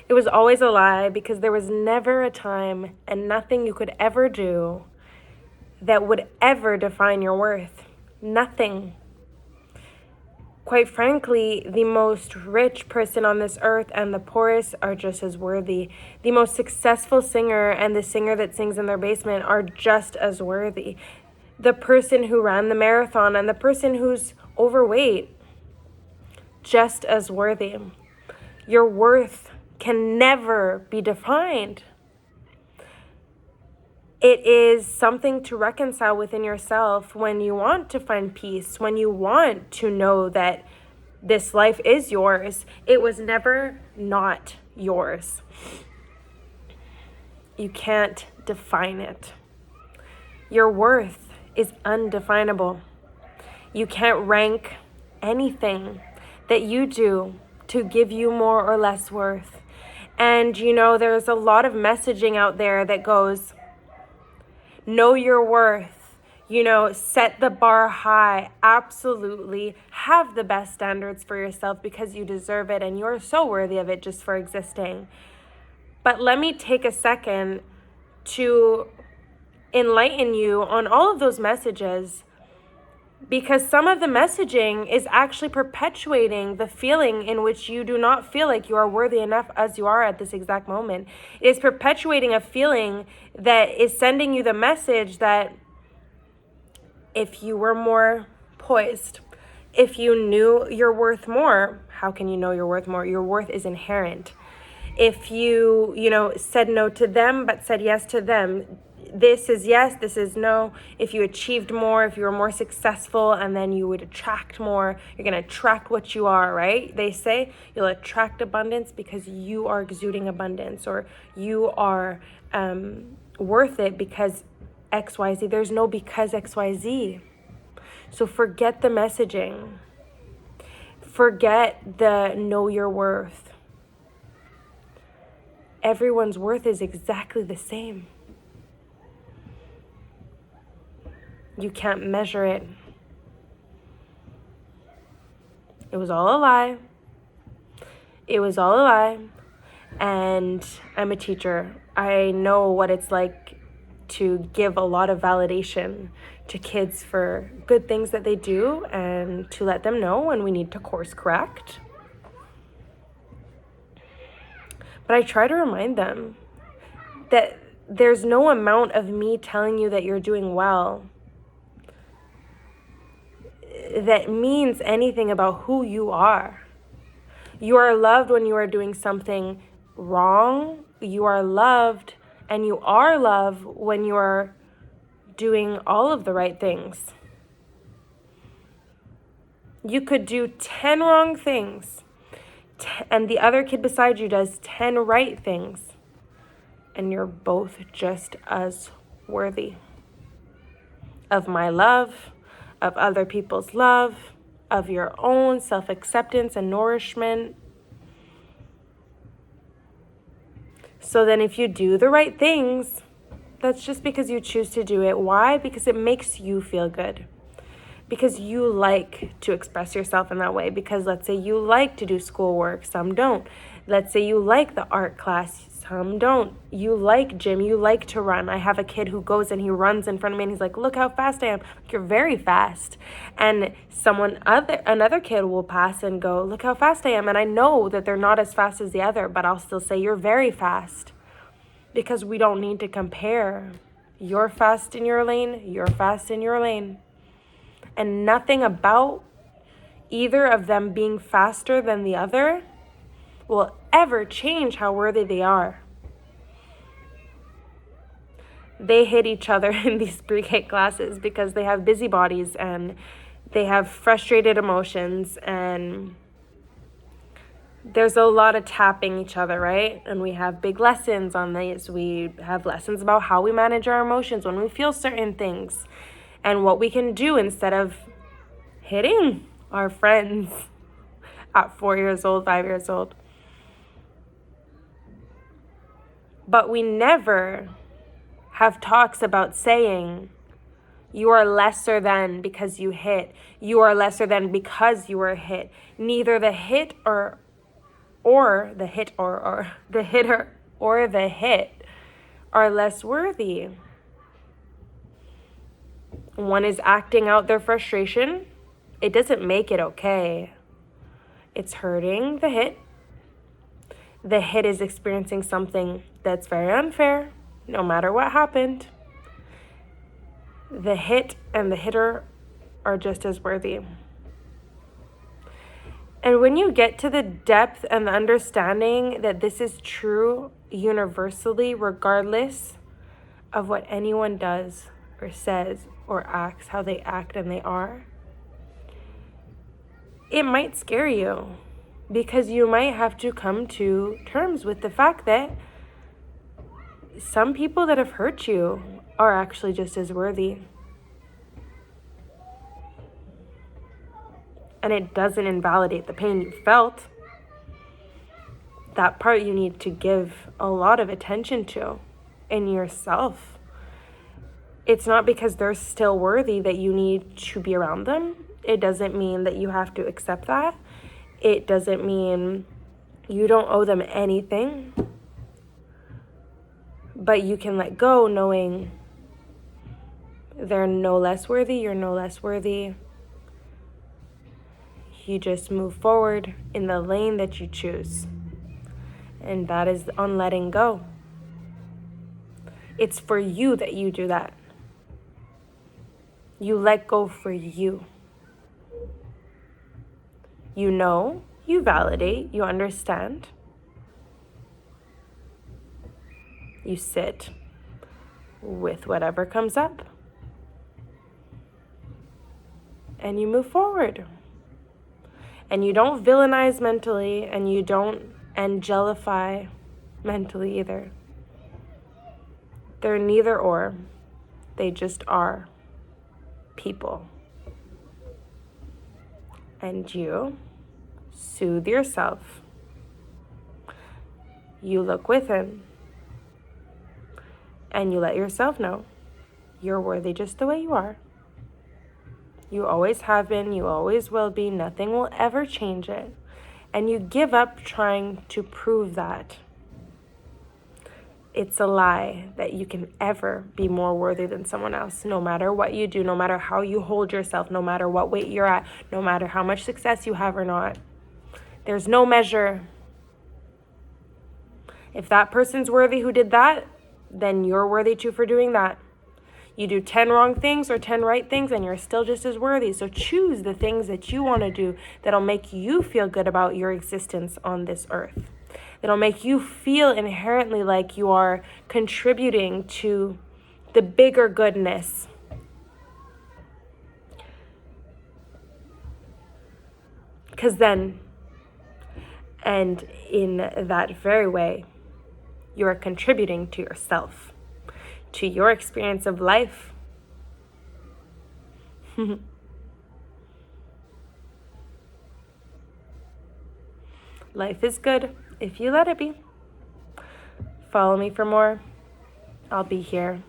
It was always a lie because there was never a time and nothing you could ever do that would ever define your worth. Nothing. Quite frankly, the most rich person on this earth and the poorest are just as worthy. The most successful singer and the singer that sings in their basement are just as worthy. The person who ran the marathon and the person who's overweight, just as worthy. Your worth can never be defined. It is something to reconcile within yourself when you want to find peace, when you want to know that this life is yours. It was never not yours. You can't define it. Your worth is undefinable. You can't rank anything that you do to give you more or less worth. And there's a lot of messaging out there that goes, know your worth, set the bar high. Absolutely. Have the best standards for yourself because you deserve it and you're so worthy of it just for existing. But let me take a second to enlighten you on all of those messages, because some of the messaging is actually perpetuating the feeling in which you do not feel like you are worthy enough as you are at this exact moment. It is perpetuating a feeling that is sending you the message that if you were more poised, if you knew your worth more, how can you know your worth more? Your worth is inherent. If you, said no to them but said yes to them, this is yes, this is no. If you achieved more, if you were more successful, and then you would attract more, you're going to attract what you are, right? They say you'll attract abundance because you are exuding abundance, or you are worth it because XYZ. There's no because XYZ. So forget the messaging. Forget the know your worth. Everyone's worth is exactly the same. You can't measure it. It was all a lie. It was all a lie. And I'm a teacher. I know what it's like to give a lot of validation to kids for good things that they do and to let them know when we need to course correct. But I try to remind them that there's no amount of me telling you that you're doing well that means anything about who you are. You are loved when you are doing something wrong. You are loved, and you are loved when you are doing all of the right things. You could do 10 wrong things, and the other kid beside you does 10 right things, and you're both just as worthy of my love, of other people's love, of your own self-acceptance and nourishment. So then if you do the right things, that's just because you choose to do it. Why? Because it makes you feel good. Because you like to express yourself in that way. Because let's say you like to do schoolwork, some don't. Let's say you like the art class, some don't. You like gym, you like to run. I have a kid who goes and he runs in front of me and he's like, look how fast I am. Like, you're very fast. And another kid will pass and go, look how fast I am. And I know that they're not as fast as the other, but I'll still say you're very fast. Because we don't need to compare. You're fast in your lane, you're fast in your lane. And nothing about either of them being faster than the other will ever change how worthy they are. They hit each other in these pre-K classes because they have busybodies and they have frustrated emotions, and there's a lot of tapping each other, right? And we have big lessons on these. We have lessons about how we manage our emotions when we feel certain things and what we can do instead of hitting our friends at 4 years old, 5 years old. But we never have talks about saying you are lesser than because you hit. You are lesser than because you were hit. Neither the hit or or the hit or the hitter or the hit are less worthy. One is acting out their frustration. It doesn't make it okay. It's hurting the hit. The hit is experiencing something that's very unfair, no matter what happened. The hit and the hitter are just as worthy. And when you get to the depth and the understanding that this is true universally, regardless of what anyone does or says or acts, how they act and they are, it might scare you, because you might have to come to terms with the fact that some people that have hurt you are actually just as worthy. And it doesn't invalidate the pain you felt. That part you need to give a lot of attention to in yourself. It's not because they're still worthy that you need to be around them. It doesn't mean that you have to accept that. It doesn't mean you don't owe them anything. But you can let go knowing they're no less worthy, you're no less worthy. You just move forward in the lane that you choose. And that is on letting go. It's for you that you do that. You let go for you. You know, you validate, you understand. You sit with whatever comes up. And you move forward. And you don't villainize mentally, and you don't angelify mentally either. They're neither or. They just are people. And you soothe yourself. You look within. And you let yourself know you're worthy just the way you are. You always have been, you always will be, nothing will ever change it. And you give up trying to prove that. It's a lie that you can ever be more worthy than someone else, no matter what you do, no matter how you hold yourself, no matter what weight you're at, no matter how much success you have or not. There's no measure. If that person's worthy who did that, then you're worthy too for doing that. You do 10 wrong things or 10 right things and you're still just as worthy. So choose the things that you want to do that'll make you feel good about your existence on this earth. That'll make you feel inherently like you are contributing to the bigger goodness. Because then, and in that very way, you are contributing to yourself, to your experience of life. Life is good if you let it be. Follow me for more. I'll be here.